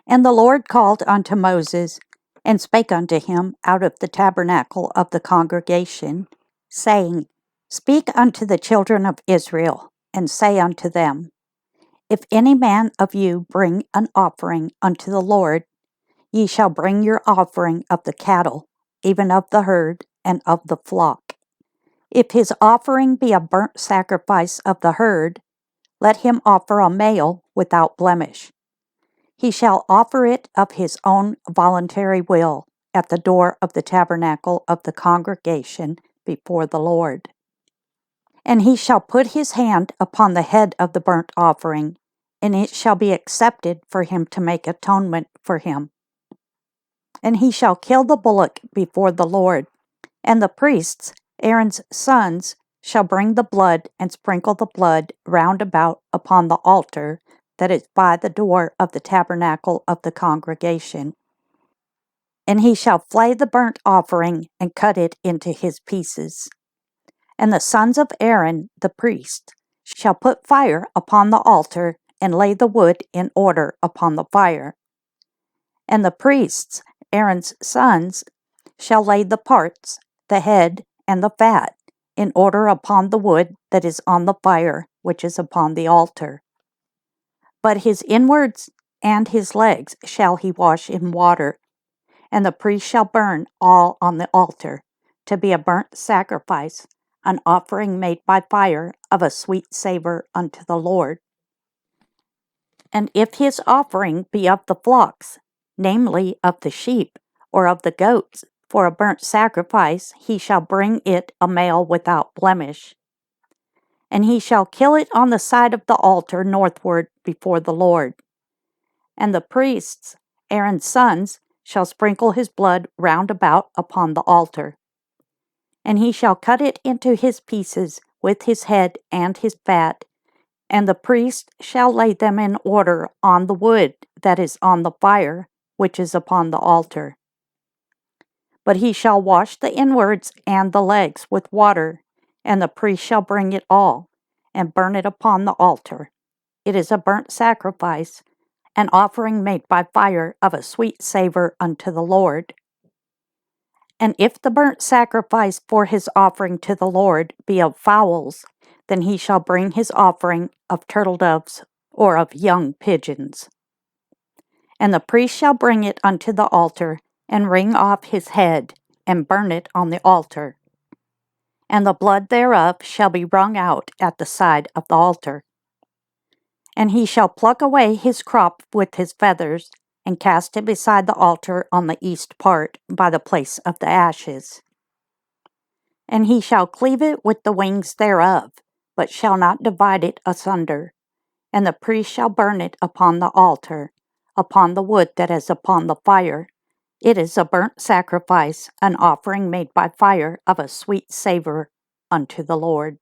And the Lord called unto Moses, and spake unto him out of the tabernacle of the congregation, saying, Speak unto the children of Israel, and say unto them, If any man of you bring an offering unto the Lord, ye shall bring your offering of the cattle, even of the herd, and of the flock. If his offering be a burnt sacrifice of the herd, let him offer a male without blemish. He shall offer it of his own voluntary will at the door of the tabernacle of the congregation before the Lord. And he shall put his hand upon the head of the burnt offering, and it shall be accepted for him to make atonement for him. And he shall kill the bullock before the Lord, and the priests, Aaron's sons, shall bring the blood and sprinkle the blood round about upon the altar that is by the door of the tabernacle of the congregation. And he shall flay the burnt offering and cut it into his pieces. And the sons of Aaron the priest shall put fire upon the altar and lay the wood in order upon the fire. And the priests, Aaron's sons, shall lay the parts, the head, and the fat, in order upon the wood that is on the fire, which is upon the altar. But his inwards and his legs shall he wash in water, and the priest shall burn all on the altar, to be a burnt sacrifice, an offering made by fire of a sweet savor unto the Lord. And if his offering be of the flocks, namely of the sheep, or of the goats, for a burnt sacrifice, he shall bring it a male without blemish. And he shall kill it on the side of the altar northward before the Lord. And the priests, Aaron's sons, shall sprinkle his blood round about upon the altar. And he shall cut it into his pieces with his head and his fat, and the priest shall lay them in order on the wood that is on the fire, which is upon the altar. But he shall wash the inwards and the legs with water, and the priest shall bring it all, and burn it upon the altar. It is a burnt sacrifice, an offering made by fire of a sweet savor unto the Lord. And if the burnt sacrifice for his offering to the Lord be of fowls, then he shall bring his offering of turtle doves or of young pigeons. And the priest shall bring it unto the altar, and wring off his head, and burn it on the altar. And the blood thereof shall be wrung out at the side of the altar. And he shall pluck away his crop with his feathers, and cast it beside the altar on the east part, by the place of the ashes. And he shall cleave it with the wings thereof, but shall not divide it asunder. And the priest shall burn it upon the altar, upon the wood that is upon the fire. It is a burnt sacrifice, an offering made by fire of a sweet savor unto the Lord.